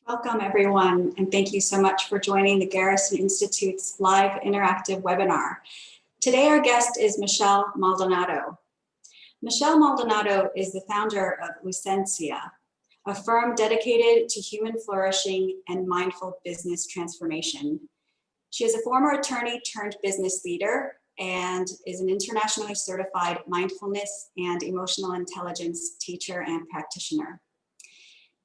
Welcome, everyone, and thank you so much for joining the Garrison Institute's live interactive webinar. Today, our guest is Michelle Maldonado. Michelle Maldonado is the founder of Usencia, a firm dedicated to human flourishing and mindful business transformation. She is a former attorney turned business leader and is an internationally certified mindfulness and emotional intelligence teacher and practitioner.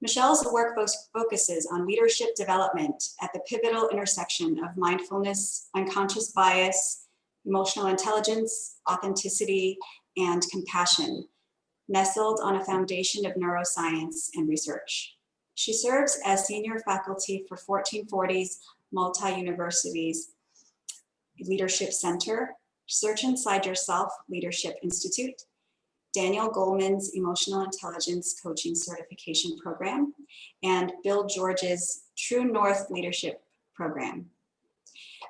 Michelle's work focuses on leadership development at the pivotal intersection of mindfulness, unconscious bias, emotional intelligence, authenticity, and compassion, nestled on a foundation of neuroscience and research. She serves as senior faculty for 1440's Multi-Universities Leadership Center, Search Inside Yourself Leadership Institute, Daniel Goleman's Emotional Intelligence Coaching Certification Program, and Bill George's True North Leadership Program.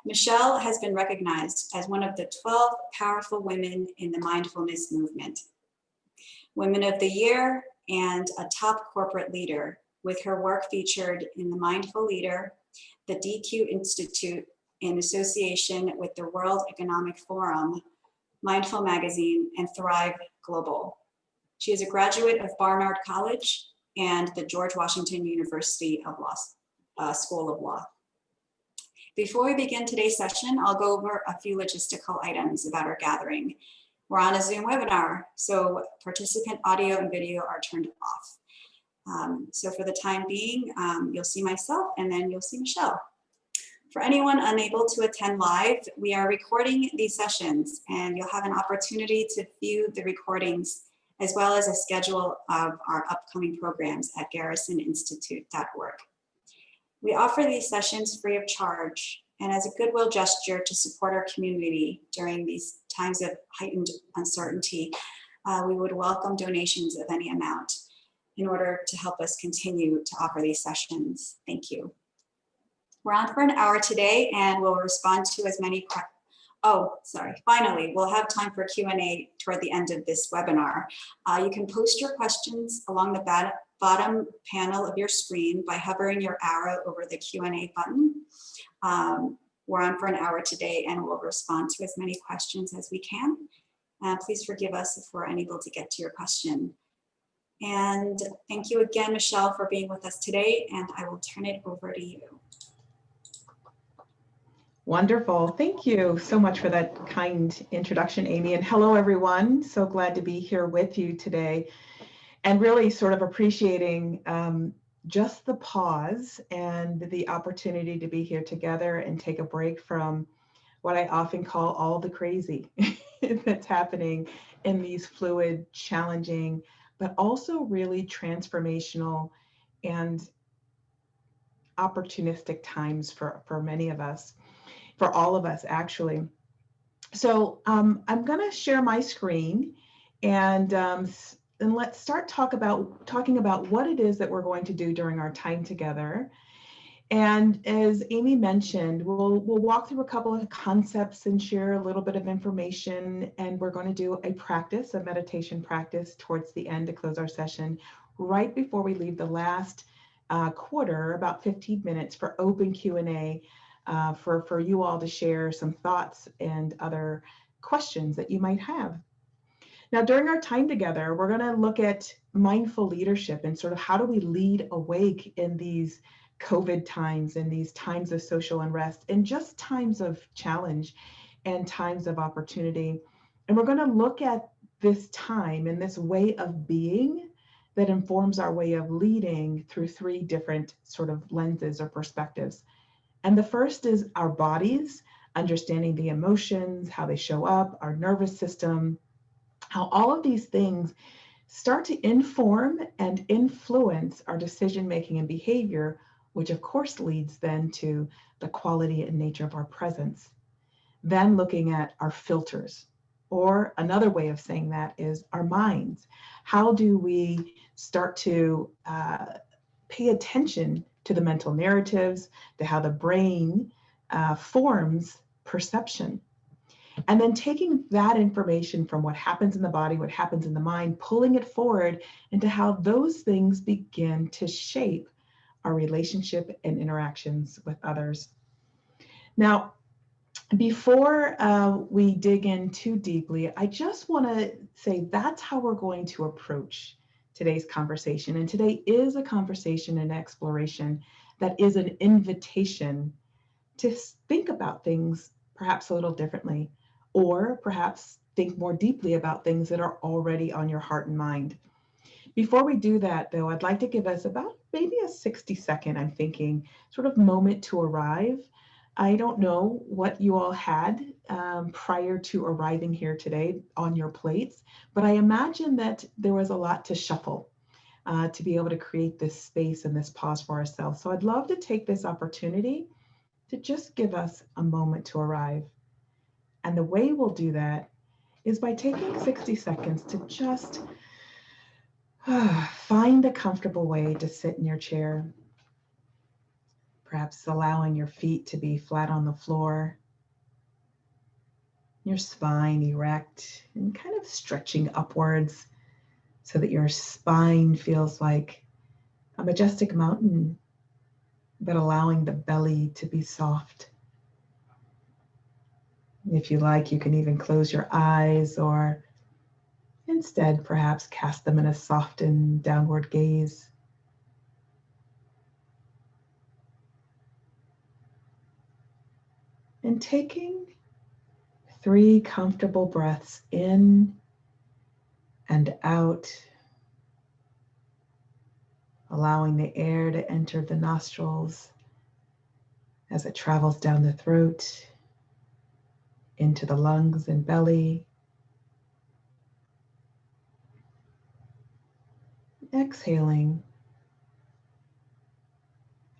Michelle has been recognized as one of the 12 powerful women in the mindfulness movement, Women of the Year, and a top corporate leader, with her work featured in The Mindful Leader, the DQ Institute, in association with the World Economic Forum, Mindful Magazine, and Thrive Global. She is a graduate of Barnard College and the George Washington University of School of Law. Before we begin today's session, I'll go over a few logistical items about our gathering. We're on a Zoom webinar, so participant audio and video are turned off. So for the time being, you'll see myself and then you'll see Michelle. For anyone unable to attend live, we are recording these sessions and you'll have an opportunity to view the recordings as well as a schedule of our upcoming programs at garrisoninstitute.org. We offer these sessions free of charge and as a goodwill gesture to support our community during these times of heightened uncertainty, we would welcome donations of any amount in order to help us continue to offer these sessions. Thank you. We're on for an hour today and we'll respond to as many finally, we'll have time for Q&A toward the end of this webinar. You can post your questions along the bottom panel of your screen by hovering your arrow over the Q&A button. We're on for an hour today and we'll respond to as many questions as we can. Please forgive us if we're unable to get to your question. And thank you again, Michelle, for being with us today, and I will turn it over to you. Wonderful. Thank you so much for that kind introduction, Amy. And hello, everyone. So glad to be here with you today and really sort of appreciating just the pause and the opportunity to be here together and take a break from what I often call all the crazy that's happening in these fluid, challenging, but also really transformational and opportunistic times for many of us. For all of us, actually. So I'm going to share my screen and let's start talking about what it is that we're going to do during our time together. And as Amy mentioned, we'll walk through a couple of concepts and share a little bit of information. And we're going to do a meditation practice towards the end to close our session, right before we leave the last quarter, about 15 minutes for open Q&A. For you all to share some thoughts and other questions that you might have. Now, during our time together, we're going to look at mindful leadership and sort of how do we lead awake in these COVID times and these times of social unrest and just times of challenge and times of opportunity. And we're going to look at this time and this way of being that informs our way of leading through three different sort of lenses or perspectives. And the first is our bodies, understanding the emotions, how they show up, our nervous system, how all of these things start to inform and influence our decision-making and behavior, which of course leads then to the quality and nature of our presence. Then looking at our filters, or another way of saying that is our minds. How do we start to pay attention to the mental narratives, to how the brain forms perception. And then taking that information from what happens in the body, what happens in the mind, pulling it forward into how those things begin to shape our relationship and interactions with others. Now, before we dig in too deeply, I just want to say that's how we're going to approach today's conversation. And today is a conversation and exploration that is an invitation to think about things perhaps a little differently, or perhaps think more deeply about things that are already on your heart and mind. Before we do that, though, I'd like to give us about maybe a 60-second, I'm thinking, sort of moment to arrive. I don't know what you all had prior to arriving here today on your plates, but I imagine that there was a lot to shuffle to be able to create this space and this pause for ourselves. So I'd love to take this opportunity to just give us a moment to arrive. And the way we'll do that is by taking 60 seconds to just find a comfortable way to sit in your chair. Perhaps allowing your feet to be flat on the floor, your spine erect, and kind of stretching upwards so that your spine feels like a majestic mountain, but allowing the belly to be soft. If you like, you can even close your eyes, or instead perhaps cast them in a softened downward gaze. And taking 3 comfortable breaths in and out, allowing the air to enter the nostrils as it travels down the throat, into the lungs and belly. Exhaling,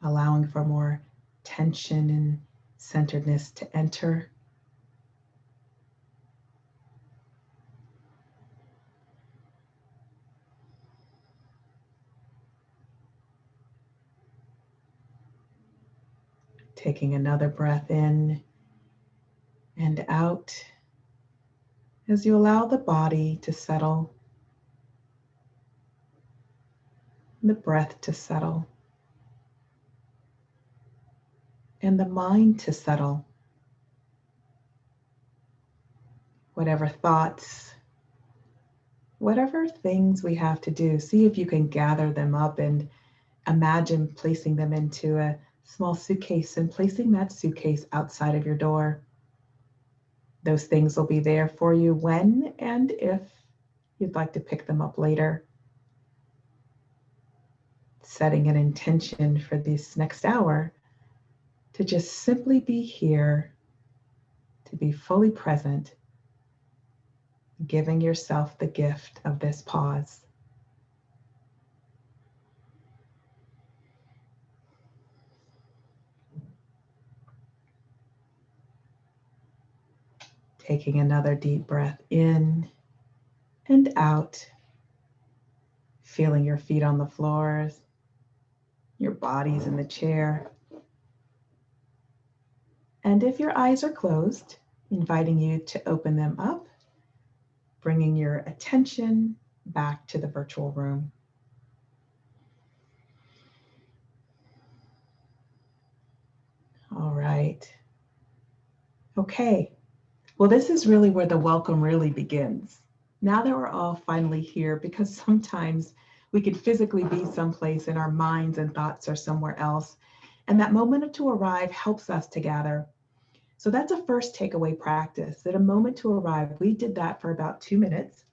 allowing for more tension and centeredness to enter. Taking another breath in and out as you allow the body to settle, the breath to settle, and the mind to settle. Whatever thoughts, whatever things we have to do, see if you can gather them up and imagine placing them into a small suitcase and placing that suitcase outside of your door. Those things will be there for you when and if you'd like to pick them up later. Setting an intention for this next hour to just simply be here, to be fully present, giving yourself the gift of this pause. Taking another deep breath in and out, feeling your feet on the floors, your body's in the chair. And if your eyes are closed, inviting you to open them up, bringing your attention back to the virtual room. All right. Okay. Well, this is really where the welcome really begins. Now that we're all finally here, because sometimes we could physically be someplace and our minds and thoughts are somewhere else. And that moment to arrive helps us to gather. So that's a first takeaway practice, that a moment to arrive. We did that for about 2 minutes.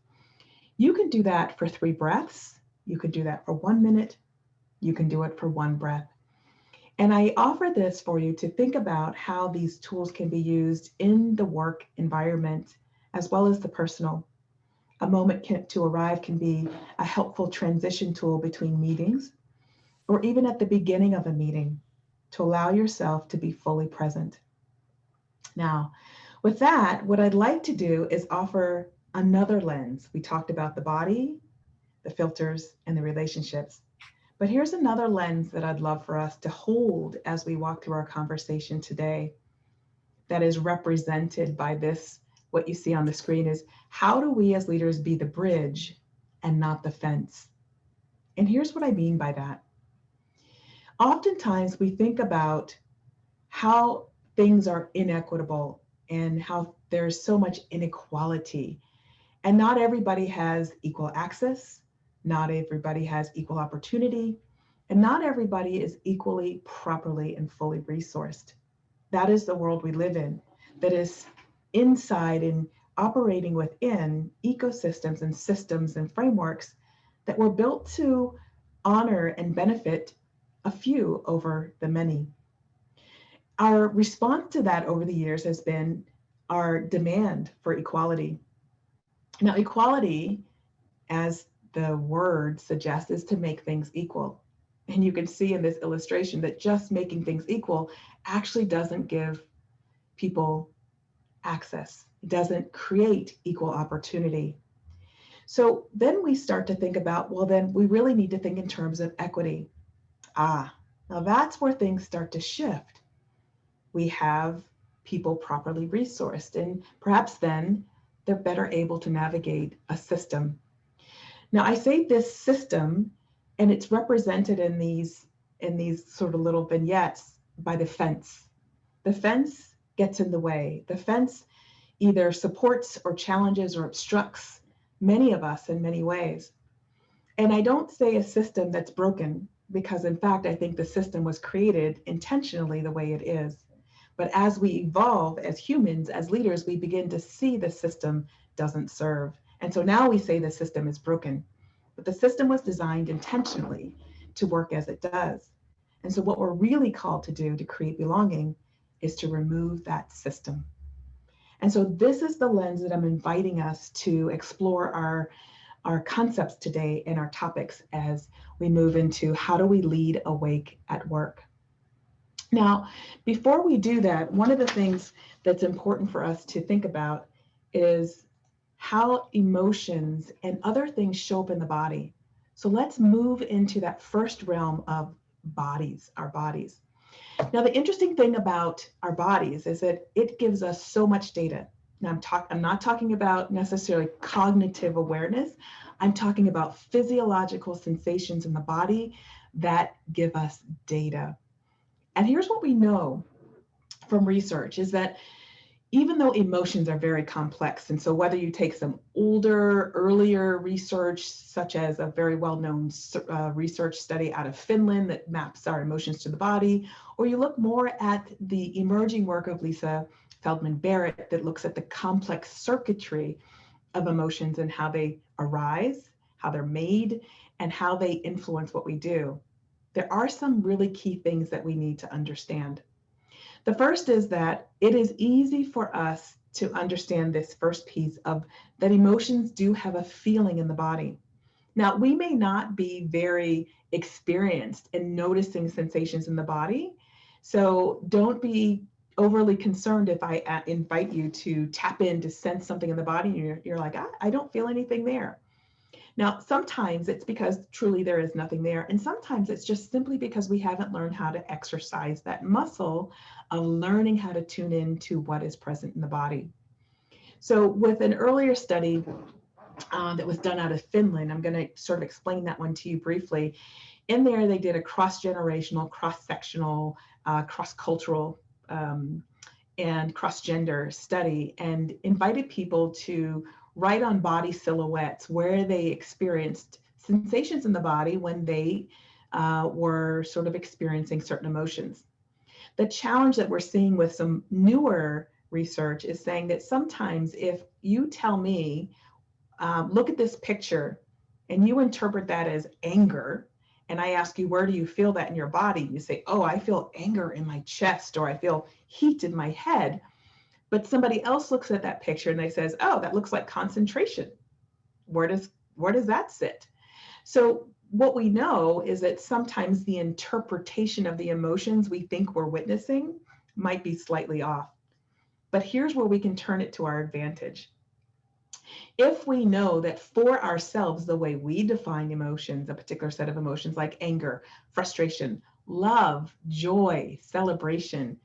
You can do that for 3 breaths. You could do that for 1 minute. You can do it for 1 breath. And I offer this for you to think about how these tools can be used in the work environment as well as the personal. A moment to arrive can be a helpful transition tool between meetings, or even at the beginning of a meeting, to allow yourself to be fully present. Now, with that, what I'd like to do is offer another lens. We talked about the body, the filters, and the relationships. But here's another lens that I'd love for us to hold as we walk through our conversation today that is represented by this. What you see on the screen is, how do we as leaders be the bridge and not the fence? And here's what I mean by that. Oftentimes we think about how things are inequitable and how there's so much inequality. And not everybody has equal access, not everybody has equal opportunity, and not everybody is equally, properly, and fully resourced. That is the world we live in, that is inside and operating within ecosystems and systems and frameworks that were built to honor and benefit a few over the many. Our response to that over the years has been our demand for equality. Now, equality, as the word suggests, is to make things equal. And you can see in this illustration that just making things equal actually doesn't give people access. It doesn't create equal opportunity. So then we start to think about, well, then we really need to think in terms of equity. Now that's where things start to shift. We have people properly resourced, and perhaps then they're better able to navigate a system. Now I say this system, and it's represented in these sort of little vignettes by the fence. The fence gets in the way. The fence either supports or challenges or obstructs many of us in many ways. And I don't say a system that's broken, because in fact, I think the system was created intentionally the way it is. But as we evolve as humans, as leaders, we begin to see the system doesn't serve. And so now we say the system is broken. But the system was designed intentionally to work as it does. And so what we're really called to do to create belonging is to remove that system. And so this is the lens that I'm inviting us to explore our concepts today and our topics as we move into how do we lead awake at work. Now, before we do that, one of the things that's important for us to think about is how emotions and other things show up in the body. So let's move into that first realm of bodies, our bodies. Now, the interesting thing about our bodies is that it gives us so much data. Now, I'm not talking about necessarily cognitive awareness. I'm talking about physiological sensations in the body that give us data. And here's what we know from research is that even though emotions are very complex, and so whether you take some earlier research, such as a very well-known research study out of Finland that maps our emotions to the body, or you look more at the emerging work of Lisa Feldman Barrett that looks at the complex circuitry of emotions and how they arise, how they're made, and how they influence what we do, there are some really key things that we need to understand. The first is that it is easy for us to understand this first piece of that emotions do have a feeling in the body. Now, we may not be very experienced in noticing sensations in the body, so don't be overly concerned if I invite you to tap in to sense something in the body and you're like, I don't feel anything there. Now, sometimes it's because truly there is nothing there. And sometimes it's just simply because we haven't learned how to exercise that muscle of learning how to tune in to what is present in the body. So with an earlier study that was done out of Finland, I'm going to sort of explain that one to you briefly. In there, they did a cross-generational, cross-sectional, cross-cultural, and cross-gender study and invited people to write on body silhouettes where they experienced sensations in the body when they were sort of experiencing certain emotions. The challenge that we're seeing with some newer research is saying that sometimes if you tell me, look at this picture, and you interpret that as anger, and I ask you, where do you feel that in your body? You say, oh, I feel anger in my chest, or I feel heat in my head. But somebody else looks at that picture and they says, oh, that looks like concentration. Where does that sit? So what we know is that sometimes the interpretation of the emotions we think we're witnessing might be slightly off. But here's where we can turn it to our advantage. If we know that for ourselves, the way we define emotions, a particular set of emotions like anger, frustration, love, joy, celebration,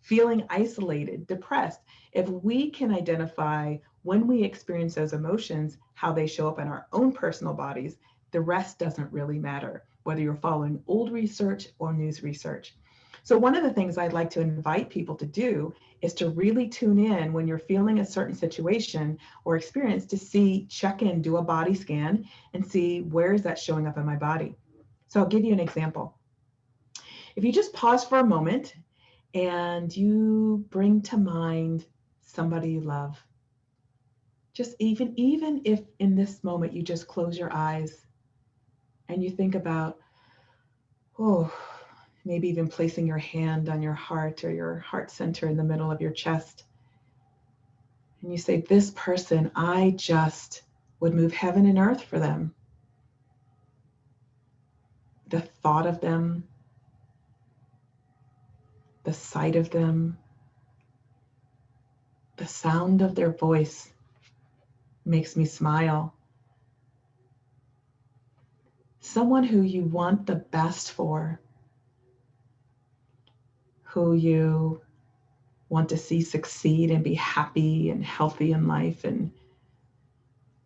feeling isolated, depressed, if we can identify when we experience those emotions, how they show up in our own personal bodies, the rest doesn't really matter. whether you're following old research or news research. So one of the things I'd like to invite people to do is to really tune in when you're feeling a certain situation or experience to see, check in, do a body scan and see where is that showing up in my body. So I'll give you an example. If you just pause for a moment and you bring to mind somebody you love, just even if in this moment you just close your eyes and you think about, oh, maybe even placing your hand on your heart or your heart center in the middle of your chest. And you say, this person, I just would move heaven and earth for them. The thought of them, the sight of them, the sound of their voice makes me smile. Someone who you want the best for, who you want to see succeed and be happy and healthy in life and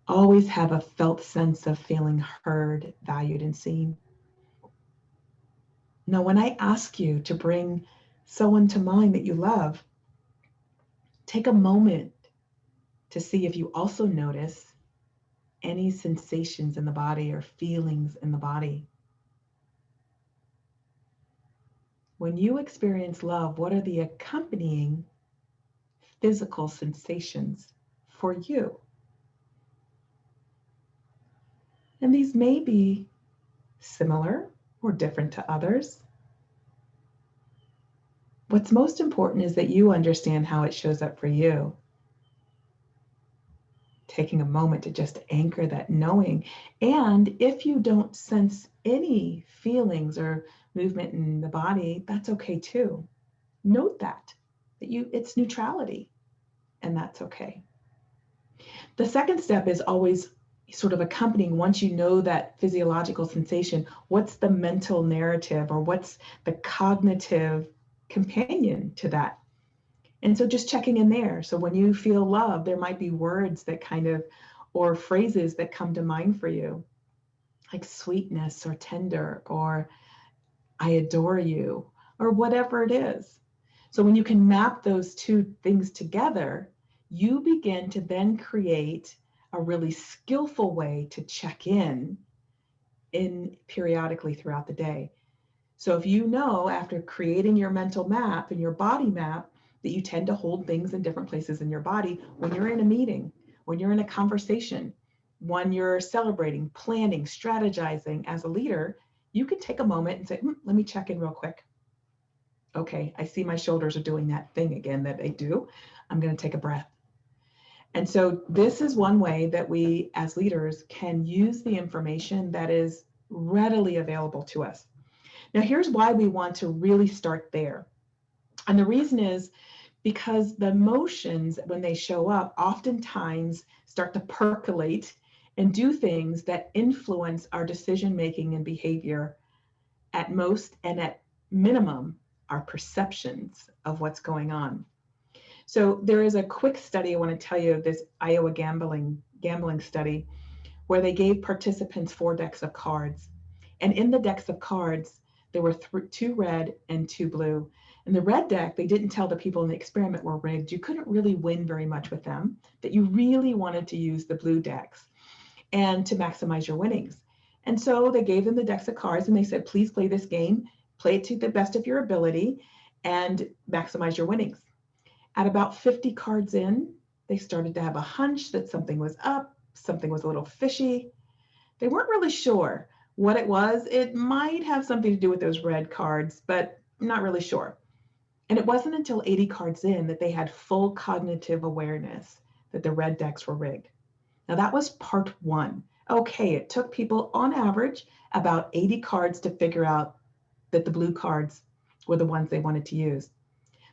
always have a felt sense of feeling heard, valued, and seen. Now, when I ask you to bring someone to mind that you love, take a moment to see if you also notice any sensations in the body or feelings in the body. When you experience love, what are the accompanying physical sensations for you? And these may be similar or different to others. What's most important is that you understand how it shows up for you. Taking a moment to just anchor that knowing. And if you don't sense any feelings or movement in the body, that's okay too. Note that it's neutrality, and that's okay. The second step is always sort of accompanying, once you know that physiological sensation, what's the mental narrative or what's the cognitive companion to that? And so just checking in there. So when you feel love, there might be words that or phrases that come to mind for you, like sweetness or tender or I adore you or whatever it is. So when you can map those two things together, you begin to then create a really skillful way to check in periodically throughout the day. So if you know after creating your mental map and your body map that you tend to hold things in different places in your body, when you're in a meeting, when you're in a conversation, when you're celebrating, planning, strategizing as a leader, you can take a moment and say, let me check in real quick. Okay, I see my shoulders are doing that thing again that they do. I'm going to take a breath. And so this is one way that we as leaders can use the information that is readily available to us. Now, here's why we want to really start there. And the reason is because the emotions, when they show up, oftentimes start to percolate and do things that influence our decision-making and behavior at most, and at minimum, our perceptions of what's going on. So there is a quick study I want to tell you of, this Iowa gambling study, where they gave participants 4 decks of cards. And in the decks of cards, there were 2 red and 2 blue. And the red deck, they didn't tell the people in the experiment were rigged. You couldn't really win very much with them, that you really wanted to use the blue decks and to maximize your winnings. And so they gave them the decks of cards and they said, please play this game, play it to the best of your ability and maximize your winnings. At about 50 cards in, they started to have a hunch that something was up, something was a little fishy. They weren't really sure what it was. It might have something to do with those red cards, but not really sure. And it wasn't until 80 cards in that they had full cognitive awareness that the red decks were rigged. Now that was part 1. Okay, it took people on average about 80 cards to figure out that the blue cards were the ones they wanted to use.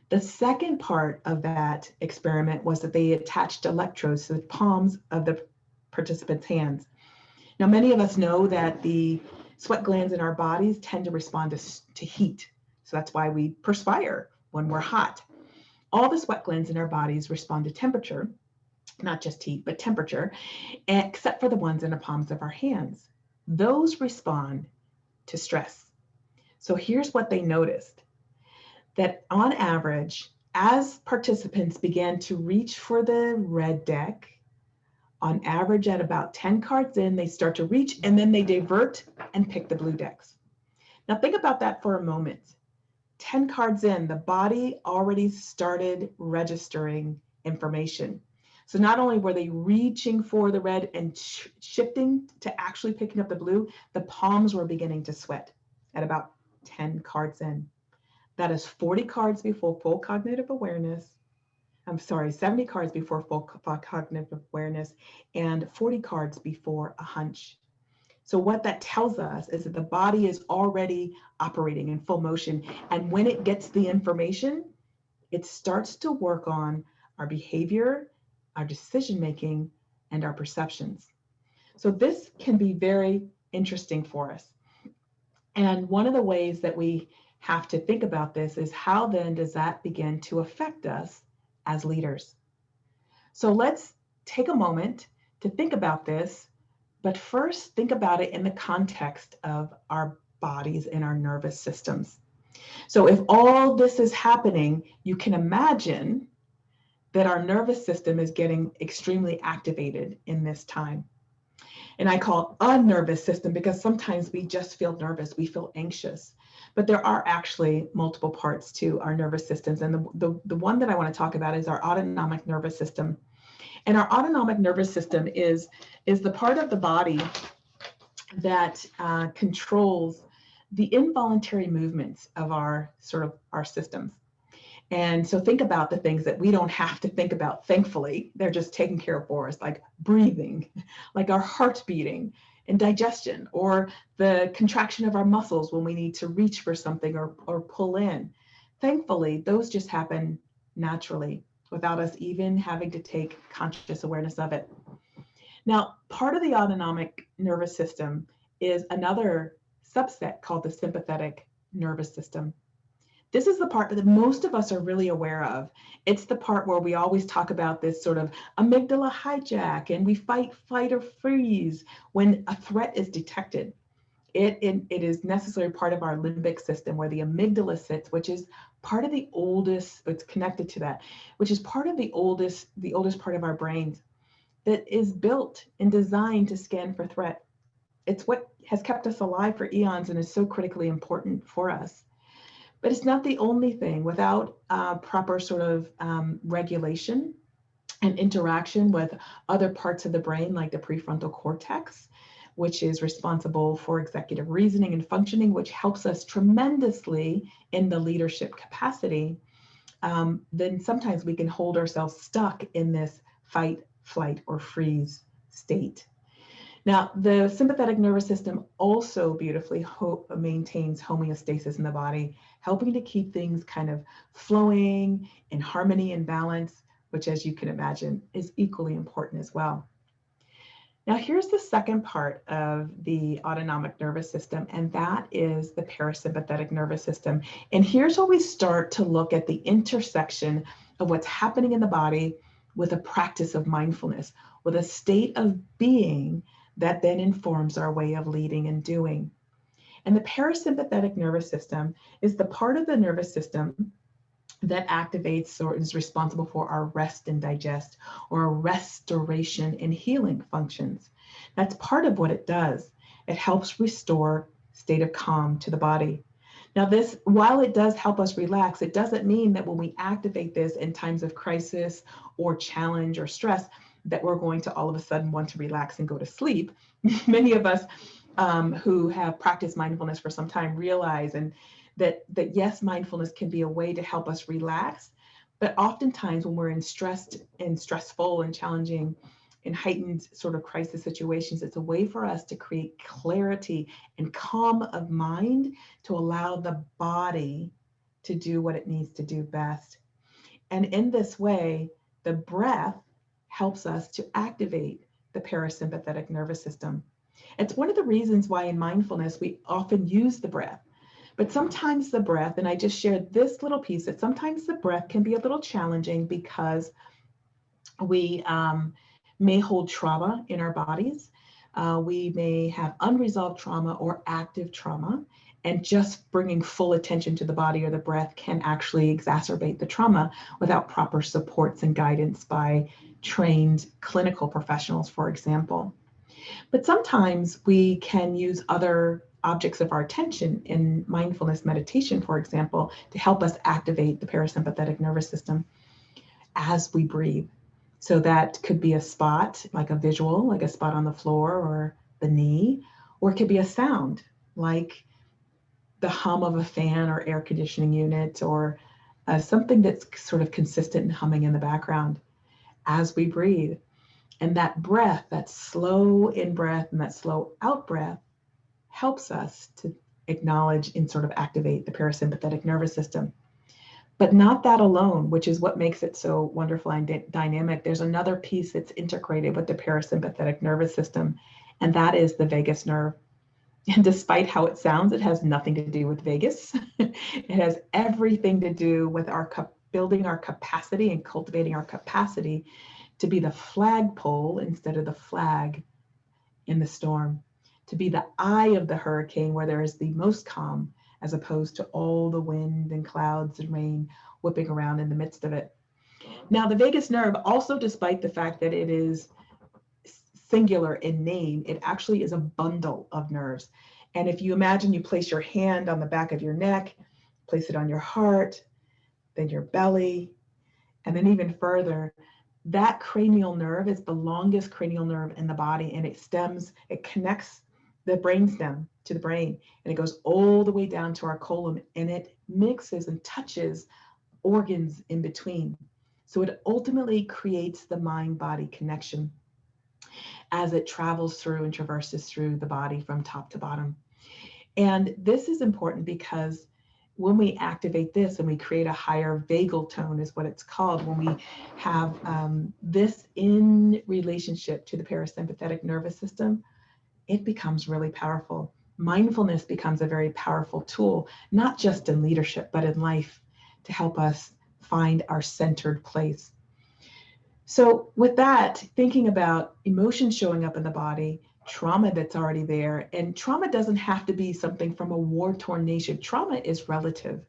The second part of that experiment was that they attached electrodes to the palms of the participants' hands. Now, many of us know that the sweat glands in our bodies tend to respond to heat. So that's why we perspire when we're hot. All the sweat glands in our bodies respond to temperature, not just heat, but temperature, except for the ones in the palms of our hands. Those respond to stress. So here's what they noticed, that on average, as participants began to reach for the red deck, on average at about 10 cards in, they start to reach and then they divert and pick the blue decks. Now think about that for a moment. 10 cards in, the body already started registering information. So not only were they reaching for the red and shifting to actually picking up the blue, the palms were beginning to sweat at about 10 cards in. That is 40 cards before full cognitive awareness. 70 cards before full cognitive awareness and 40 cards before a hunch. So what that tells us is that the body is already operating in full motion. And when it gets the information, it starts to work on our behavior, our decision-making, and our perceptions. So this can be very interesting for us. And one of the ways that we have to think about this is how then does that begin to affect us as leaders? So let's take a moment to think about this, but first think about it in the context of our bodies and our nervous systems. So if all this is happening, you can imagine that our nervous system is getting extremely activated in this time. And I call it a nervous system because sometimes we just feel nervous, we feel anxious. But there are actually multiple parts to our nervous systems. And the one that I want to talk about is our autonomic nervous system. And our autonomic nervous system is the part of the body that controls the involuntary movements of our systems. And so think about the things that we don't have to think about, thankfully. They're just taken care of for us, like breathing, like our heart beating, and digestion, or the contraction of our muscles when we need to reach for something or pull in. Thankfully, those just happen naturally without us even having to take conscious awareness of it. Now, part of the autonomic nervous system is another subset called the sympathetic nervous system. This is the part that most of us are really aware of. It's the part where we always talk about this sort of amygdala hijack, and we fight, flight, or freeze when a threat is detected. It is necessarily part of our limbic system where the amygdala sits, which is part of the oldest, it's connected to that, which is part of the oldest part of our brains that is built and designed to scan for threat. It's what has kept us alive for eons and is so critically important for us. But it's not the only thing. Without proper regulation and interaction with other parts of the brain, like the prefrontal cortex, which is responsible for executive reasoning and functioning, which helps us tremendously in the leadership capacity, then sometimes we can hold ourselves stuck in this fight, flight, or freeze state. Now, the sympathetic nervous system also beautifully maintains homeostasis in the body, helping to keep things kind of flowing in harmony and balance, which, as you can imagine, is equally important as well. Now, here's the second part of the autonomic nervous system, and that is the parasympathetic nervous system. And here's where we start to look at the intersection of what's happening in the body with a practice of mindfulness, with a state of being that then informs our way of leading and doing. And the parasympathetic nervous system is the part of the nervous system that activates or is responsible for our rest and digest, or our restoration and healing functions. That's part of what it does. It helps restore state of calm to the body. Now this, while it does help us relax, it doesn't mean that when we activate this in times of crisis or challenge or stress, that we're going to all of a sudden want to relax and go to sleep. Many of us who have practiced mindfulness for some time realize that yes, mindfulness can be a way to help us relax, but oftentimes when we're in stressful and challenging and heightened sort of crisis situations, it's a way for us to create clarity and calm of mind to allow the body to do what it needs to do best. And in this way, the breath helps us to activate the parasympathetic nervous system. It's one of the reasons why in mindfulness we often use the breath. But sometimes the breath, and I just shared this little piece, that sometimes the breath can be a little challenging because we may hold trauma in our bodies. We may have unresolved trauma or active trauma, and just bringing full attention to the body or the breath can actually exacerbate the trauma without proper supports and guidance by trained clinical professionals, for example. But sometimes we can use other objects of our attention in mindfulness meditation, for example, to help us activate the parasympathetic nervous system as we breathe. So that could be a spot, like a visual, like a spot on the floor or the knee, or it could be a sound, like the hum of a fan or air conditioning unit, or something that's sort of consistent and humming in the background as we breathe. And that breath, that slow in breath and that slow out breath, helps us to acknowledge and sort of activate the parasympathetic nervous system. But not that alone, which is what makes it so wonderful and dynamic. There's another piece that's integrated with the parasympathetic nervous system, and that is the vagus nerve. And despite how it sounds, it has nothing to do with vagus. It has everything to do with building our capacity and cultivating our capacity to be the flagpole instead of the flag in the storm, to be the eye of the hurricane where there is the most calm, as opposed to all the wind and clouds and rain whipping around in the midst of it. Now, the vagus nerve, also, despite the fact that it is singular in name, it actually is a bundle of nerves. And if you imagine you place your hand on the back of your neck, place it on your heart, then your belly, and then even further, that cranial nerve is the longest cranial nerve in the body, and it connects the brainstem to the brain, and it goes all the way down to our colon, and it mixes and touches organs in between. So it ultimately creates the mind-body connection as it travels through and traverses through the body from top to bottom. And this is important because when we activate this and we create a higher vagal tone, is what it's called, when we have this in relationship to the parasympathetic nervous system, it becomes really powerful. Mindfulness becomes a very powerful tool, not just in leadership, but in life, to help us find our centered place. So with that, thinking about emotions showing up in the body, trauma that's already there, and trauma doesn't have to be something from a war-torn nation. Trauma is relative.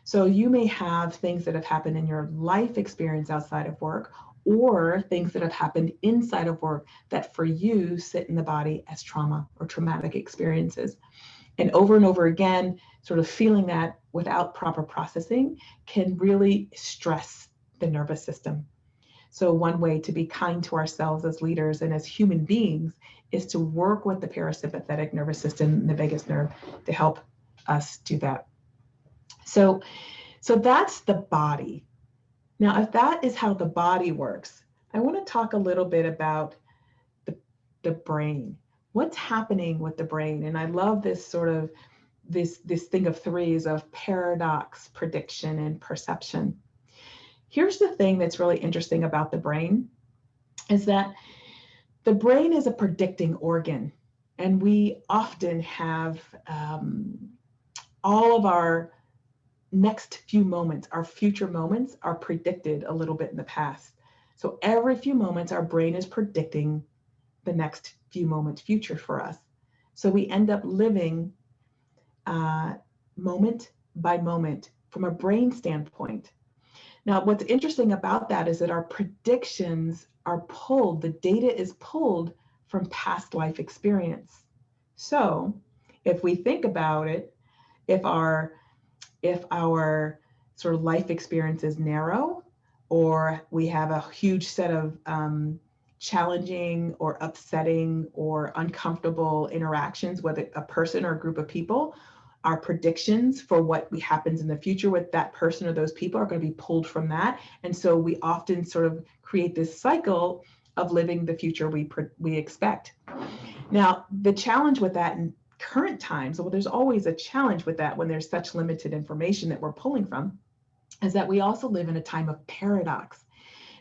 So you may have things that have happened in your life experience outside of work, or things that have happened inside of work that for you sit in the body as trauma or traumatic experiences. And over again, sort of feeling that without proper processing can really stress the nervous system. So one way to be kind to ourselves as leaders and as human beings is to work with the parasympathetic nervous system and the vagus nerve to help us do that. So that's the body. Now, if that is how the body works, I want to talk a little bit about the brain. What's happening with the brain? And I love this sort of this thing of threes of paradox, prediction, and perception. Here's the thing that's really interesting about the brain is that the brain is a predicting organ, and we often have all of our next few moments, our future moments, are predicted a little bit in the past. So every few moments, our brain is predicting the next few moments future for us. So we end up living moment by moment from a brain standpoint. Now, what's interesting about that is that our predictions are pulled, the data is pulled from past life experience. So if we think about it, if our sort of life experience is narrow, or we have a huge set of challenging or upsetting or uncomfortable interactions with a person or a group of people, our predictions for what happens in the future with that person or those people are going to be pulled from that. And so we often sort of create this cycle of living the future we expect. Now, the challenge with that in current times, well, there's always a challenge with that when there's such limited information that we're pulling from, is that we also live in a time of paradox.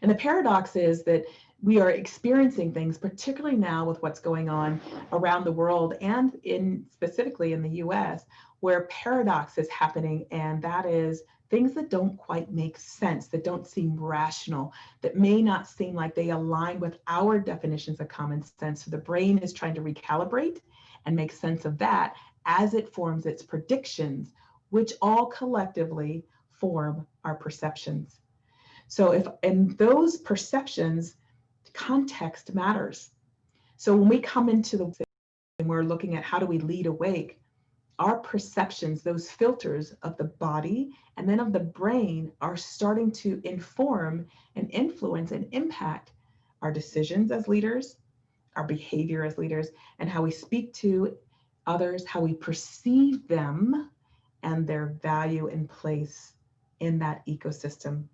And the paradox is that we are experiencing things, particularly now with what's going on around the world and specifically in the US, where paradox is happening, and that is things that don't quite make sense, that don't seem rational, that may not seem like they align with our definitions of common sense. So the brain is trying to recalibrate and make sense of that as it forms its predictions, which all collectively form our perceptions. So if in those perceptions, context matters. So when we come into the and we're looking at how do we lead awake, our perceptions, those filters of the body and then of the brain, are starting to inform and influence and impact our decisions as leaders, our behavior as leaders, and how we speak to others, how we perceive them, and their value and place in that ecosystem.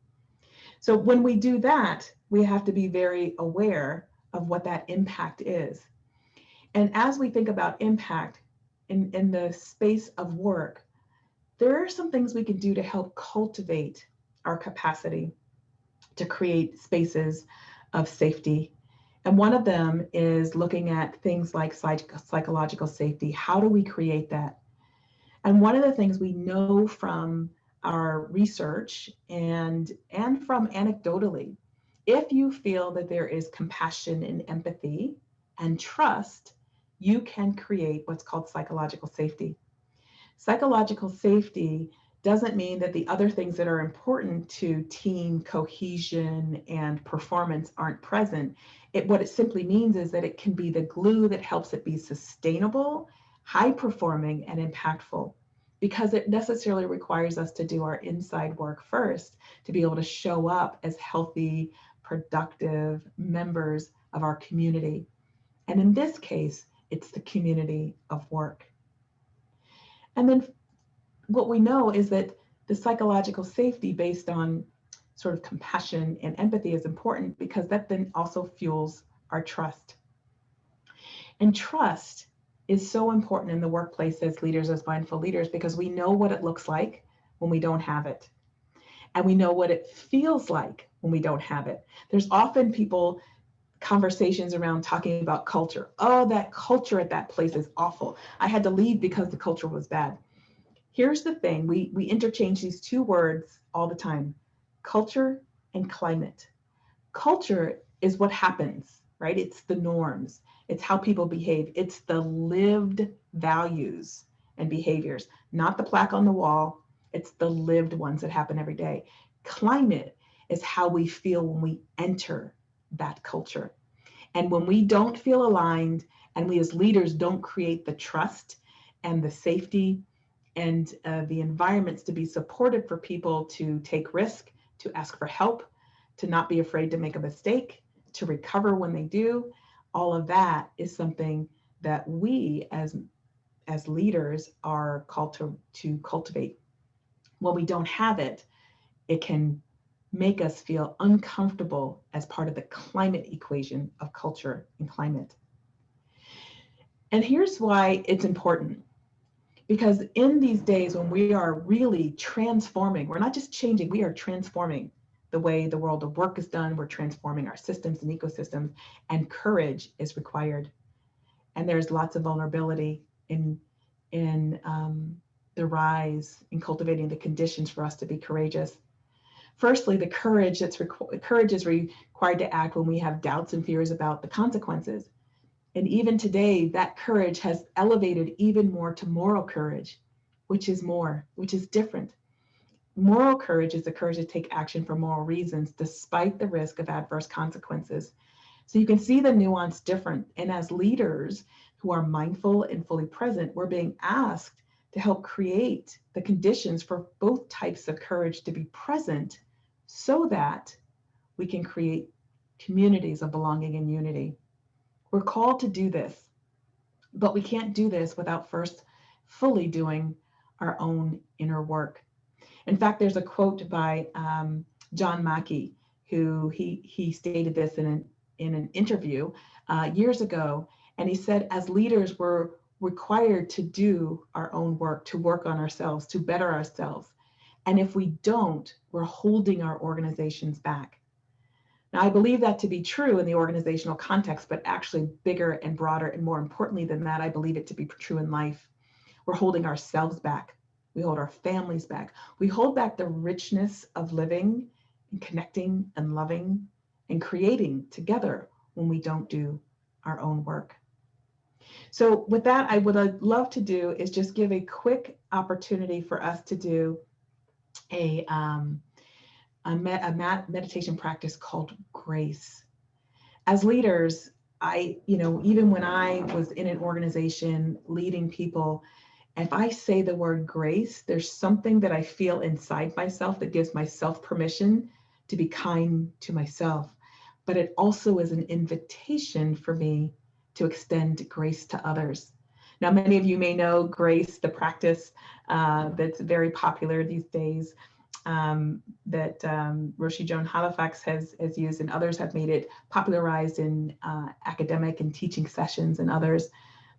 So when we do that, we have to be very aware of what that impact is. And as we think about impact in the space of work, there are some things we can do to help cultivate our capacity to create spaces of safety. And one of them is looking at things like psychological safety. How do we create that? And one of the things we know from our research and from anecdotally, if you feel that there is compassion and empathy and trust, you can create what's called psychological safety. Psychological safety doesn't mean that the other things that are important to team cohesion and performance aren't present. What it simply means is that it can be the glue that helps it be sustainable, high performing, and impactful, because it necessarily requires us to do our inside work first to be able to show up as healthy, productive members of our community. And in this case, it's the community of work. And then what we know is that the psychological safety based on sort of compassion and empathy is important, because that then also fuels our trust. And trust is so important in the workplace as leaders, as mindful leaders, because we know what it looks like when we don't have it. And we know what it feels like when we don't have it. There's often conversations around talking about culture. Oh, that culture at that place is awful. I had to leave because the culture was bad. Here's the thing, we interchange these two words all the time, culture and climate. Culture is what happens, right? It's the norms. It's how people behave. It's the lived values and behaviors, not the plaque on the wall. It's the lived ones that happen every day. Climate is how we feel when we enter that culture. And when we don't feel aligned, and we as leaders don't create the trust and the safety and the environments to be supported for people to take risk, to ask for help, to not be afraid to make a mistake, to recover when they do, all of that is something that we as leaders are called to cultivate. When we don't have it, it can make us feel uncomfortable as part of the climate equation of culture and climate. And here's why it's important. Because in these days when we are really transforming, we're not just changing, we are transforming the way the world of work is done. We're transforming our systems and ecosystems, and courage is required. And there's lots of vulnerability in the rise in cultivating the conditions for us to be courageous. Firstly, the courage courage is required to act when we have doubts and fears about the consequences. And even today, that courage has elevated even more to moral courage, which is different. Moral courage is the courage to take action for moral reasons, despite the risk of adverse consequences. So you can see the nuance different. And as leaders who are mindful and fully present, we're being asked to help create the conditions for both types of courage to be present so that we can create communities of belonging and unity. We're called to do this, but we can't do this without first fully doing our own inner work. In fact, there's a quote by John Mackey, who he stated this in an interview years ago, and he said, as leaders, we're required to do our own work, to work on ourselves, to better ourselves. And if we don't, we're holding our organizations back. Now, I believe that to be true in the organizational context, but actually bigger and broader, and more importantly than that, I believe it to be true in life. we're holding ourselves back. We hold our families back. We hold back the richness of living and connecting and loving and creating together when we don't do our own work. So with that, what I'd love to do is just give a quick opportunity for us to do a meditation practice called grace. As leaders, even when I was in an organization leading people, if I say the word grace, there's something that I feel inside myself that gives myself permission to be kind to myself. But it also is an invitation for me to extend grace to others. Now, many of you may know grace, the practice that's very popular these days, that Roshi Joan Halifax has used, and others have made it popularized in academic and teaching sessions and others.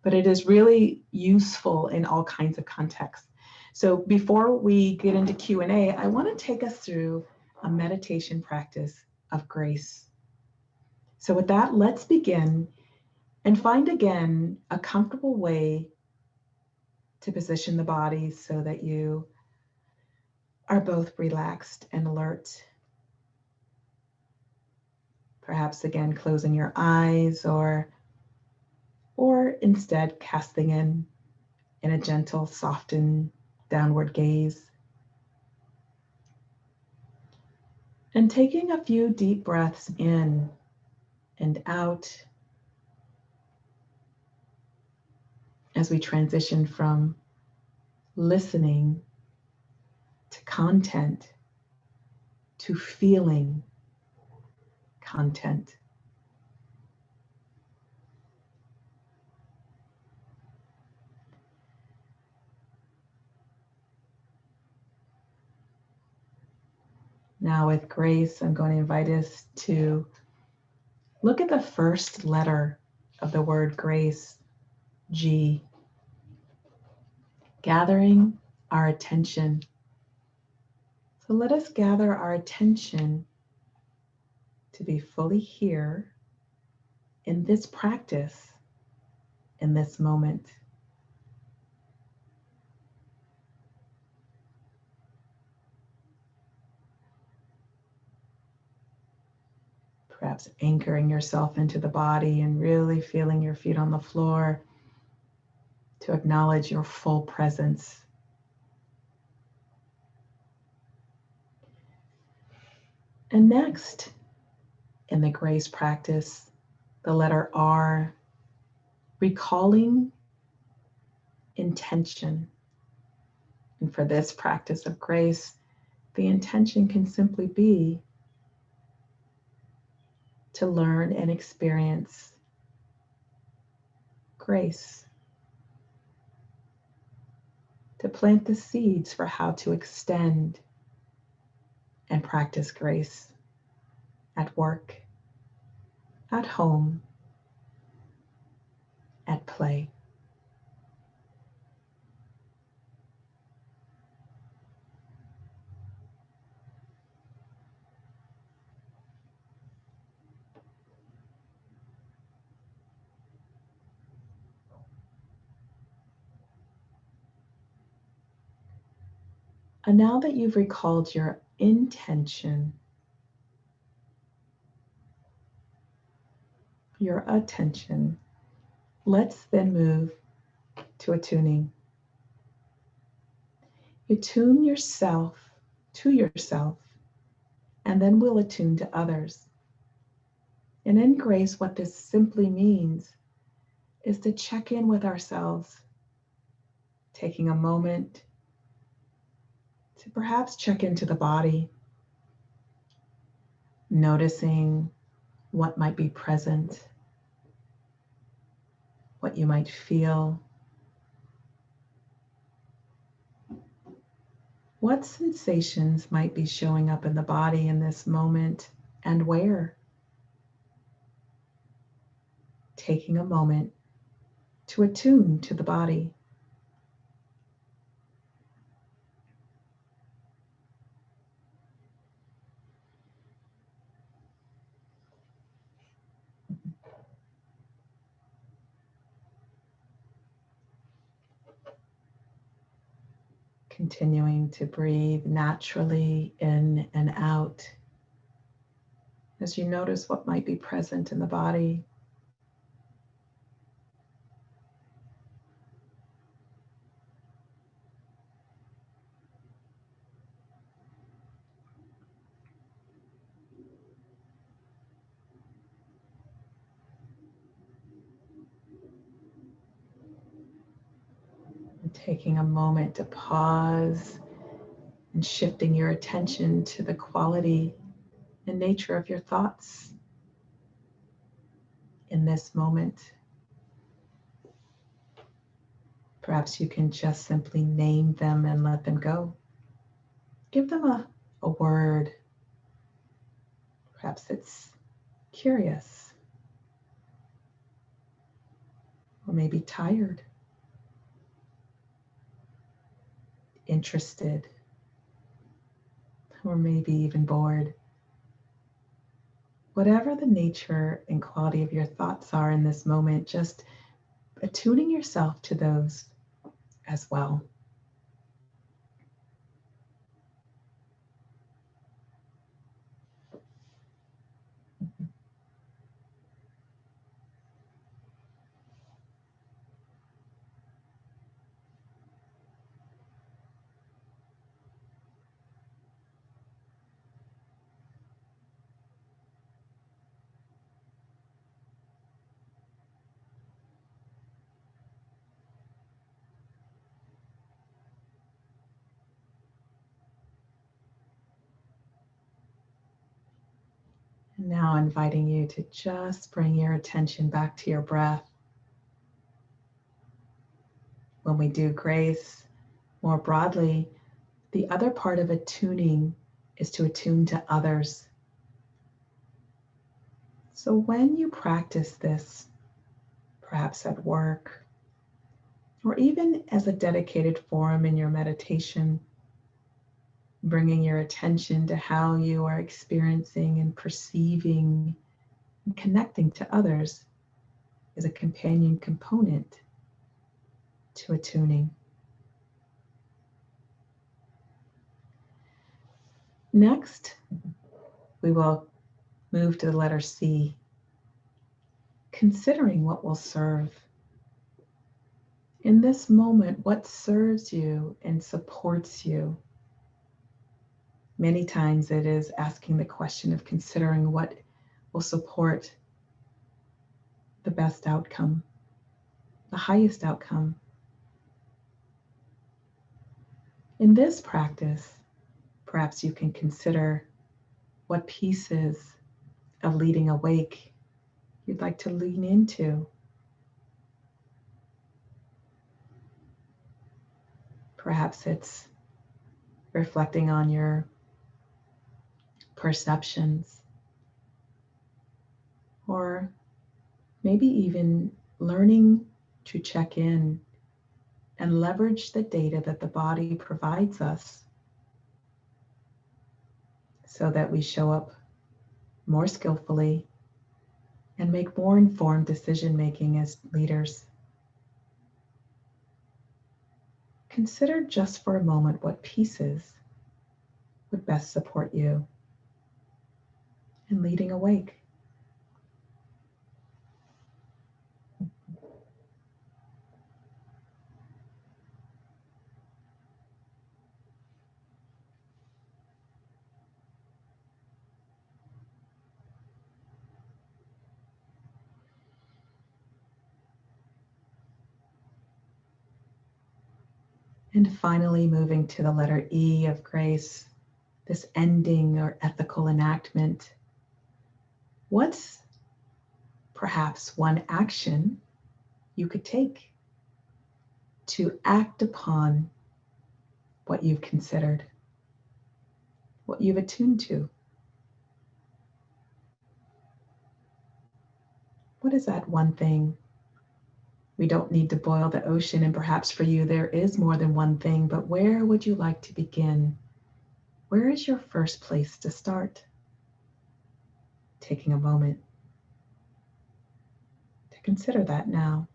But it is really useful in all kinds of contexts. So before we get into Q&A, I want to take us through a meditation practice of grace. So with that, let's begin and find again a comfortable way to position the body so that you are both relaxed and alert. Perhaps again closing your eyes or instead casting in a gentle, softened downward gaze. And taking a few deep breaths in and out as we transition from listening to content to feeling content. Now with grace, I'm going to invite us to look at the first letter of the word grace, G. Gathering our attention. So let us gather our attention to be fully here in this practice, in this moment. Perhaps anchoring yourself into the body and really feeling your feet on the floor to acknowledge your full presence. And next, in the grace practice, the letter R, recalling intention. And for this practice of grace, the intention can simply be to learn and experience grace, to plant the seeds for how to extend and practice grace at work, at home, at play. And now that you've recalled your intention, your attention, let's then move to attuning. Attune yourself to yourself, and then we'll attune to others. And in grace, what this simply means is to check in with ourselves, taking a moment to perhaps check into the body, noticing what might be present, what you might feel, what sensations might be showing up in the body in this moment, and where. Taking a moment to attune to the body. Continuing to breathe naturally in and out as you notice what might be present in the body. And taking a moment to pause and shifting your attention to the quality and nature of your thoughts in this moment. Perhaps you can just simply name them and let them go. Give them a word. Perhaps it's curious, or maybe tired, interested, or maybe even bored. Whatever the nature and quality of your thoughts are in this moment, just attuning yourself to those as well. And now inviting you to just bring your attention back to your breath. When we do grace more broadly, the other part of attuning is to attune to others. So when you practice this, perhaps at work, or even as a dedicated forum in your meditation, bringing your attention to how you are experiencing and perceiving and connecting to others is a companion component to attuning. Next, we will move to the letter C, considering what will serve. In this moment, what serves you and supports you? Many times it is asking the question of considering what will support the best outcome, the highest outcome. In this practice, perhaps you can consider what pieces of leading awake you'd like to lean into. Perhaps it's reflecting on your perceptions, or maybe even learning to check in and leverage the data that the body provides us so that we show up more skillfully and make more informed decision making as leaders. Consider just for a moment what pieces would best support you in leading awake. And finally, moving to the letter E of grace, this ending or ethical enactment. What's perhaps one action you could take to act upon what you've considered, what you've attuned to? What is that one thing? We don't need to boil the ocean, and perhaps for you there is more than one thing, but where would you like to begin? Where is your first place to start? Taking a moment to consider that now.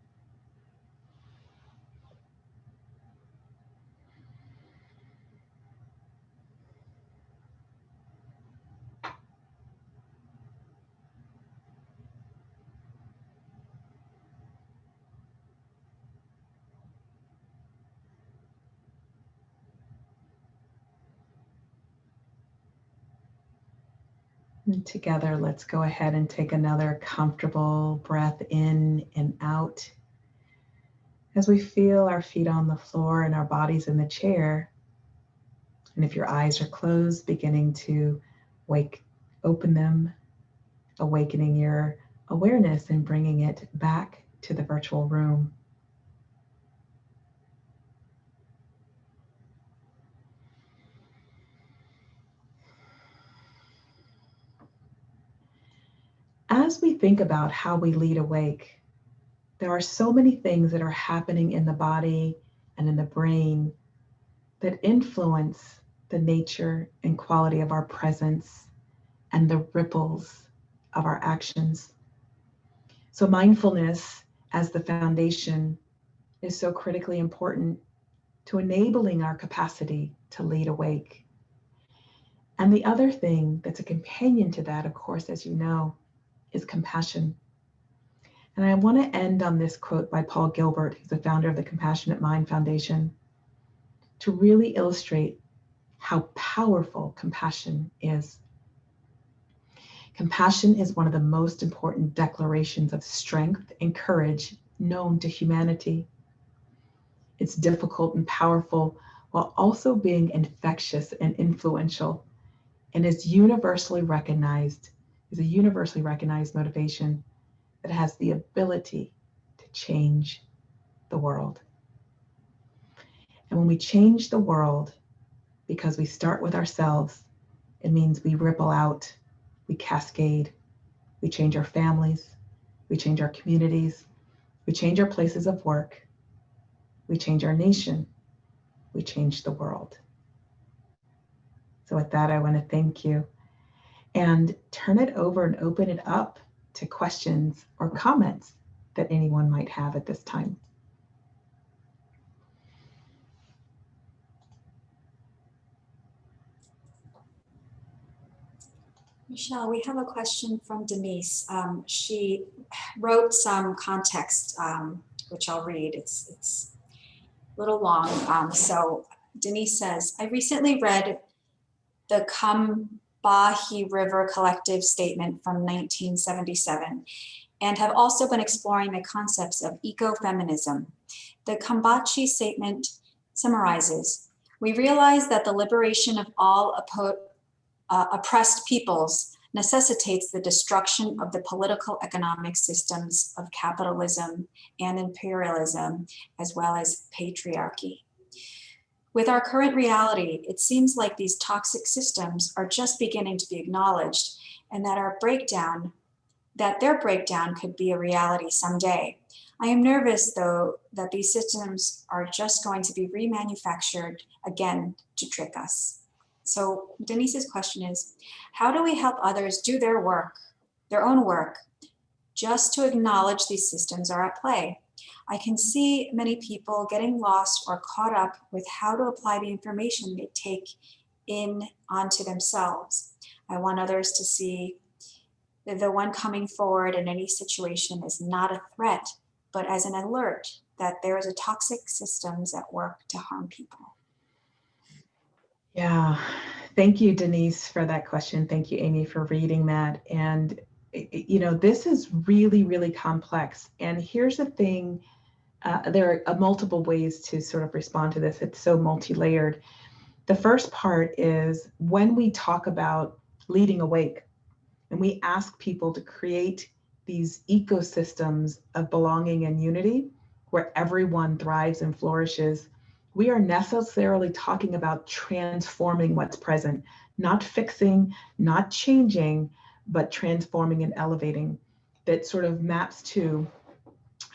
And together, let's go ahead and take another comfortable breath in and out. As we feel our feet on the floor and our bodies in the chair. And if your eyes are closed, beginning to open them, awakening your awareness and bringing it back to the virtual room. As we think about how we lead awake, there are so many things that are happening in the body and in the brain that influence the nature and quality of our presence and the ripples of our actions. So mindfulness as the foundation is so critically important to enabling our capacity to lead awake. And the other thing that's a companion to that, of course, as you know, is compassion. And I want to end on this quote by Paul Gilbert, who's the founder of the Compassionate Mind Foundation, to really illustrate how powerful compassion is. Compassion is one of the most important declarations of strength and courage known to humanity. It's difficult and powerful while also being infectious and influential, and is a universally recognized motivation that has the ability to change the world. And when we change the world, because we start with ourselves, it means we ripple out, we cascade, we change our families, we change our communities, we change our places of work, we change our nation, we change the world. So with that, I want to thank you and turn it over and open it up to questions or comments that anyone might have at this time. Michelle, we have a question from Denise. She wrote some context, which I'll read. It's a little long. So Denise says, I recently read the Combahee River Collective Statement from 1977 and have also been exploring the concepts of ecofeminism. The Combahee Statement summarizes, we realize that the liberation of all oppressed peoples necessitates the destruction of the political economic systems of capitalism and imperialism, as well as patriarchy. With our current reality, it seems like these toxic systems are just beginning to be acknowledged, and that their breakdown could be a reality someday. I am nervous, though, that these systems are just going to be remanufactured again to trick us. So Denise's question is, how do we help others do their own work, just to acknowledge these systems are at play? I can see many people getting lost or caught up with how to apply the information they take in onto themselves. I want others to see that the one coming forward in any situation is not a threat, but as an alert that there is a toxic systems at work to harm people. Yeah, thank you, Denise, for that question. Thank you, Amy, for reading that. And, this is really, really complex. And here's the thing, there are multiple ways to sort of respond to this. It's so multi-layered. The first part is when we talk about leading awake and we ask people to create these ecosystems of belonging and unity where everyone thrives and flourishes, we are necessarily talking about transforming what's present, not fixing, not changing, but transforming and elevating. That sort of maps to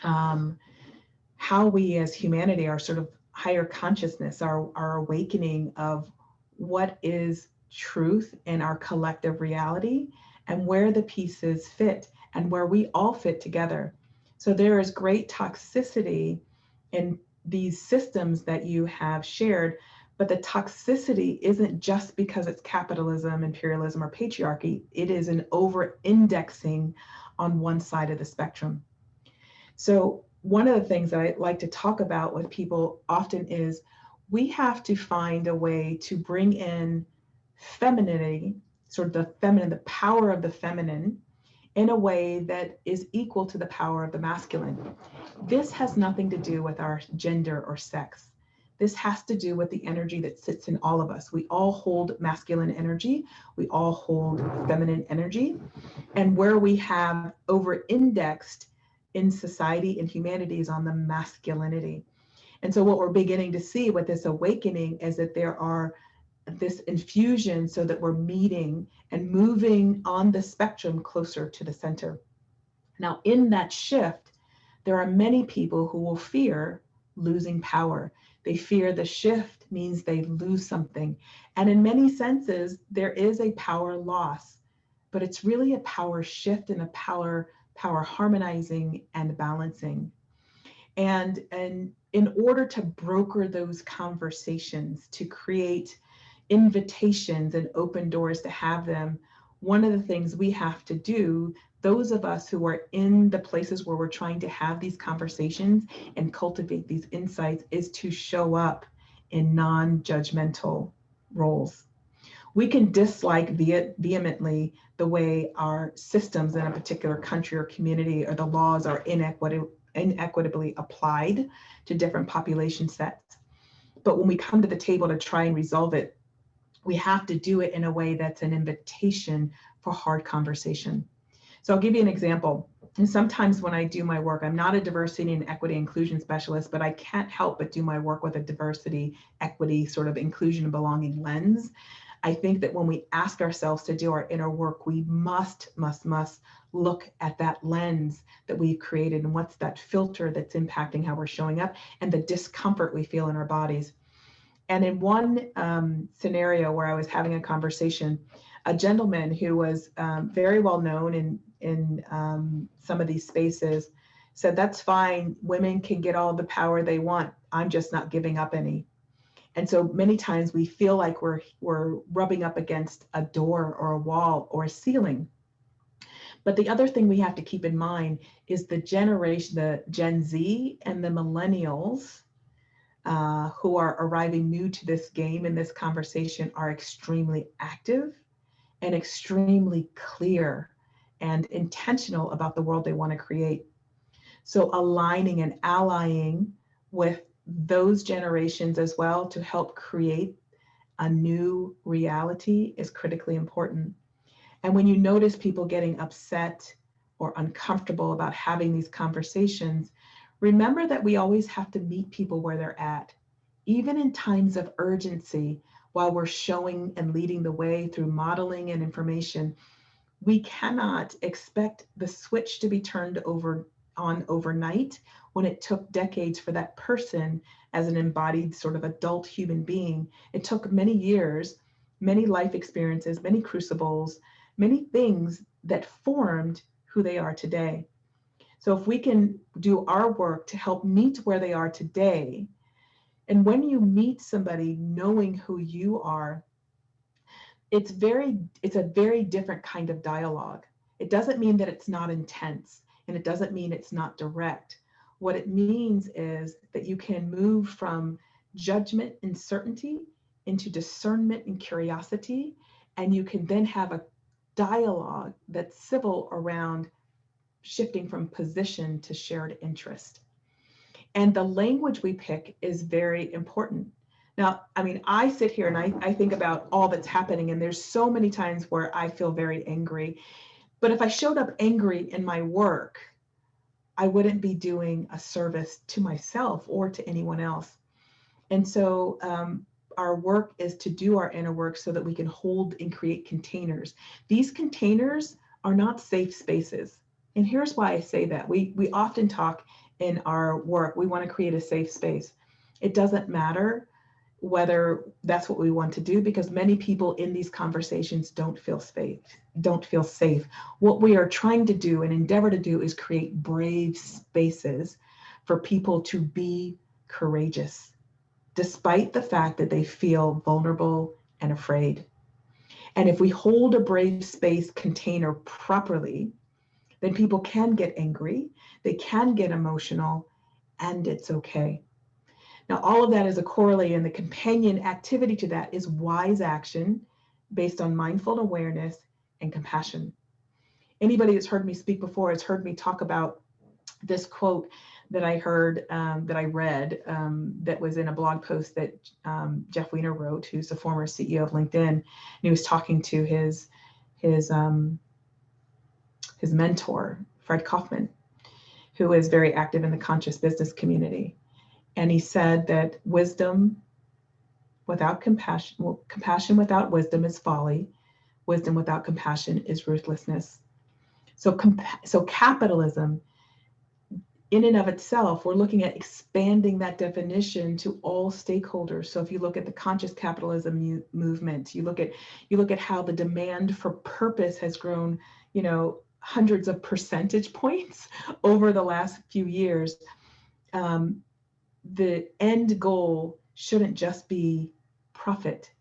how we as humanity, our sort of higher consciousness, our awakening of what is truth in our collective reality and where the pieces fit and where we all fit together. So there is great toxicity in these systems that you have shared, but the toxicity isn't just because it's capitalism, imperialism, or patriarchy. It is an over-indexing on one side of the spectrum. So one of the things that I like to talk about with people often is we have to find a way to bring in femininity sort of the feminine, the power of the feminine in a way that is equal to the power of the masculine. This has nothing to do with our gender or sex. This has to do with the energy that sits in all of us. We all hold masculine energy. We all hold feminine energy. And where we have over-indexed in society and humanity is on the masculinity. And so what we're beginning to see with this awakening is that there are this infusion so that we're meeting and moving on the spectrum closer to the center. Now, in that shift, there are many people who will fear losing power. They fear the shift means they lose something. And in many senses, there is a power loss, but it's really a power shift and a power harmonizing and balancing. And in order to broker those conversations, to create invitations and open doors to have them, one of the things we have to do, those of us who are in the places where we're trying to have these conversations and cultivate these insights, is to show up in non-judgmental roles. We can dislike vehemently the way our systems in a particular country or community or the laws are inequitably applied to different population sets. But when we come to the table to try and resolve it, we have to do it in a way that's an invitation for hard conversation. So I'll give you an example. And sometimes when I do my work, I'm not a diversity and equity inclusion specialist, but I can't help but do my work with a diversity, equity, sort of inclusion and belonging lens. I think that when we ask ourselves to do our inner work, we must look at that lens that we've created and what's that filter that's impacting how we're showing up and the discomfort we feel in our bodies. And in one scenario where I was having a conversation, a gentleman who was very well known in some of these spaces said, "That's fine, women can get all the power they want, I'm just not giving up any." And so many times we feel like we're rubbing up against a door or a wall or a ceiling. But the other thing we have to keep in mind is the generation, the Gen Z and the millennials who are arriving new to this game and this conversation are extremely active and extremely clear and intentional about the world they want to create. So aligning and allying with those generations as well to help create a new reality is critically important. And when you notice people getting upset or uncomfortable about having these conversations, remember that we always have to meet people where they're at. Even in times of urgency, while we're showing and leading the way through modeling and information, we cannot expect the switch to be turned on overnight when it took decades for that person as an embodied sort of adult human being. It took many years, many life experiences, many crucibles, many things that formed who they are today. So if we can do our work to help meet where they are today, and when you meet somebody knowing who you are, it's a very different kind of dialogue. It doesn't mean that it's not intense, and it doesn't mean it's not direct. What it means is that you can move from judgment and certainty into discernment and curiosity, and you can then have a dialogue that's civil around shifting from position to shared interest. And the language we pick is very important. Now, I mean, I sit here and I think about all that's happening, and there's so many times where I feel very angry. But if I showed up angry in my work, I wouldn't be doing a service to myself or to anyone else. And so our work is to do our inner work so that we can hold and create containers. These containers are not safe spaces. And here's why I say that. We often talk in our work, we want to create a safe space. It doesn't matter whether that's what we want to do, because many people in these conversations don't feel safe. What we are trying to do and endeavor to do is create brave spaces for people to be courageous, despite the fact that they feel vulnerable and afraid. And if we hold a brave space container properly, then people can get angry, they can get emotional, and it's okay. Now, all of that is a correlate, and the companion activity to that is wise action based on mindful awareness and compassion. Anybody that's heard me speak before has heard me talk about this quote that I heard, that I read, that was in a blog post that Jeff Weiner wrote, who's the former CEO of LinkedIn. And he was talking to his mentor, Fred Kaufman, who is very active in the conscious business community. And he said that wisdom without compassion, well, compassion without wisdom is folly. Wisdom without compassion is ruthlessness. So capitalism, in and of itself, we're looking at expanding that definition to all stakeholders. So if you look at the conscious capitalism movement, you look at how the demand for purpose has grown, hundreds of percentage points over the last few years. The end goal shouldn't just be profit.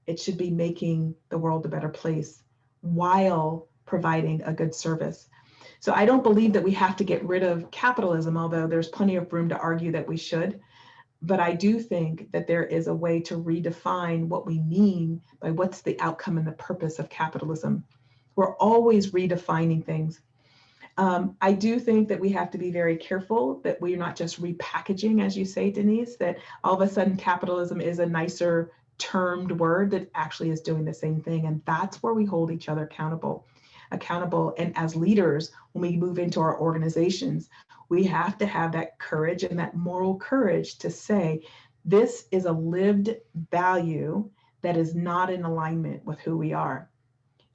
It should be making the world a better place while providing a good service. So I don't believe that we have to get rid of capitalism, although there's plenty of room to argue that we should. But I do think that there is a way to redefine what we mean by what's the outcome and the purpose of capitalism. We're always redefining things. I do think that we have to be very careful that we're not just repackaging, as you say, Denise, that all of a sudden capitalism is a nicer termed word that actually is doing the same thing. And that's where we hold each other accountable. And as leaders, when we move into our organizations, we have to have that courage and that moral courage to say, this is a lived value that is not in alignment with who we are.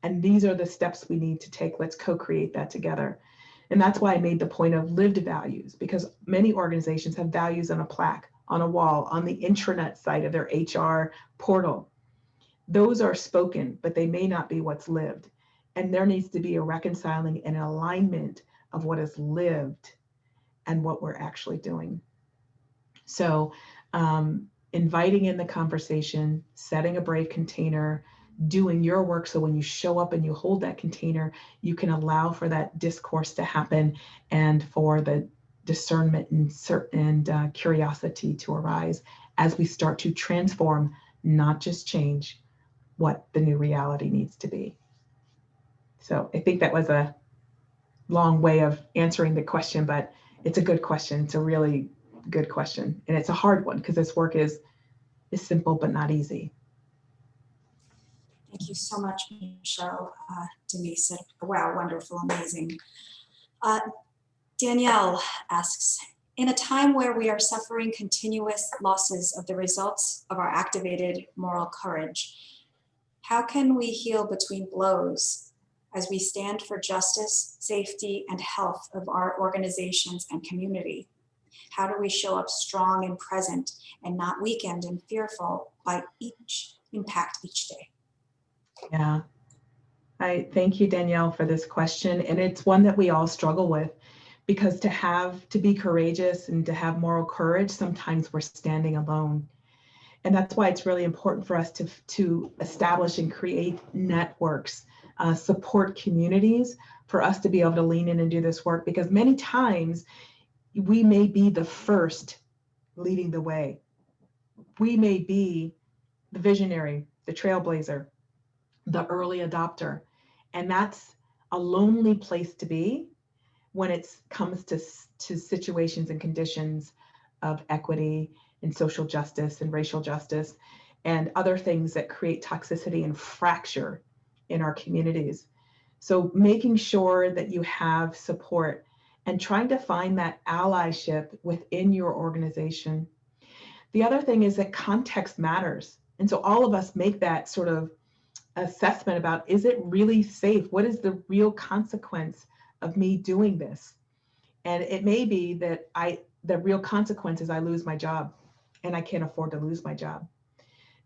And these are the steps we need to take. Let's co-create that together. And that's why I made the point of lived values, because many organizations have values on a plaque, on a wall, on the intranet site of their HR portal. Those are spoken, but they may not be what's lived. And there needs to be a reconciling and an alignment of what is lived and what we're actually doing. So inviting in the conversation, setting a brave container, doing your work so when you show up and you hold that container, you can allow for that discourse to happen and for the discernment and curiosity to arise as we start to transform, not just change, what the new reality needs to be. So I think that was a long way of answering the question, but it's a good question. It's a really good question. And it's a hard one because this work is simple, but not easy. Thank you so much, Michelle. Denise said, wow, wonderful, amazing. Danielle asks, in a time where we are suffering continuous losses of the results of our activated moral courage, how can we heal between blows as we stand for justice, safety, and health of our organizations and community? How do we show up strong and present and not weakened and fearful by each impact each day? Yeah, I thank you, Danielle, for this question. And it's one that we all struggle with, because to be courageous and to have moral courage, sometimes we're standing alone. And that's why it's really important for us to establish and create networks, support communities, for us to be able to lean in and do this work, because many times we may be the first leading the way. We may be the visionary, the trailblazer, the early adopter. And that's a lonely place to be when it comes to situations and conditions of equity and social justice and racial justice and other things that create toxicity and fracture in our communities. So making sure that you have support and trying to find that allyship within your organization. The other thing is that context matters. And so all of us make that sort of assessment about, is it really safe? What is the real consequence of me doing this? And it may be that the real consequence is I lose my job, and I can't afford to lose my job.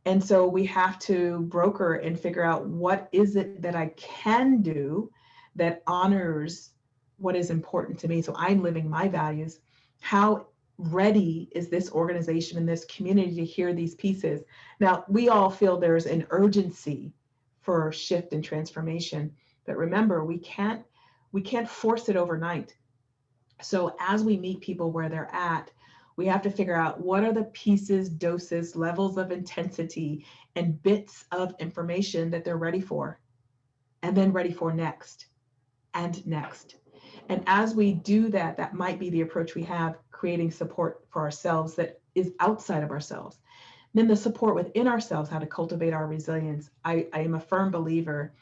And so we have to broker and figure out, what is it that I can do that honors what is important to me? So I'm living my values. How ready is this organization and this community to hear these pieces? Now, we all feel there's an urgency for shift and transformation, but remember, we can't force it overnight. So as we meet people where they're at, We have to figure out what are the pieces, doses, levels of intensity, and bits of information that they're ready for, and then ready for next and next. And as we do that, that might be the approach we have, creating support for ourselves that is outside of ourselves. Then the support within ourselves, how to cultivate our resilience. I am a firm believer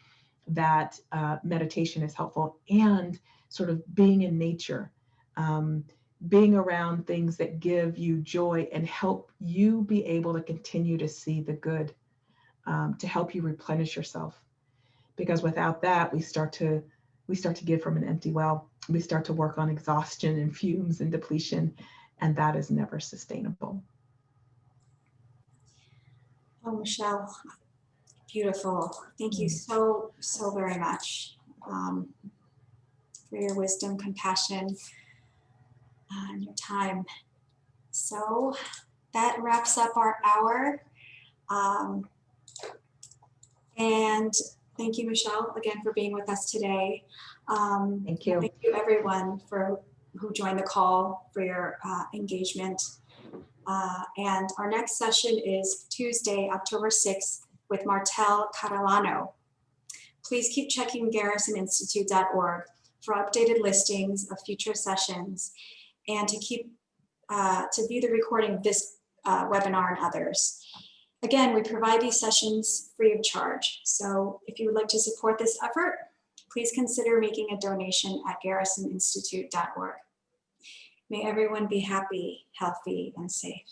that meditation is helpful, and sort of being in nature, being around things that give you joy and help you be able to continue to see the good, to help you replenish yourself. Because without that, we start to give from an empty well. We start to work on exhaustion and fumes and depletion, and that is never sustainable. Oh, Michelle, beautiful. Thank you so very much for your wisdom, compassion, and your time. So that wraps up our hour. And thank you, Michelle, again for being with us today. Thank you. Thank you, everyone, who joined the call, for your engagement. And our next session is Tuesday, October 6th, with Martel Catalano. Please keep checking garrisoninstitute.org for updated listings of future sessions, and to view the recording of this webinar and others. Again, we provide these sessions free of charge. So if you would like to support this effort, please consider making a donation at garrisoninstitute.org. May everyone be happy, healthy, and safe.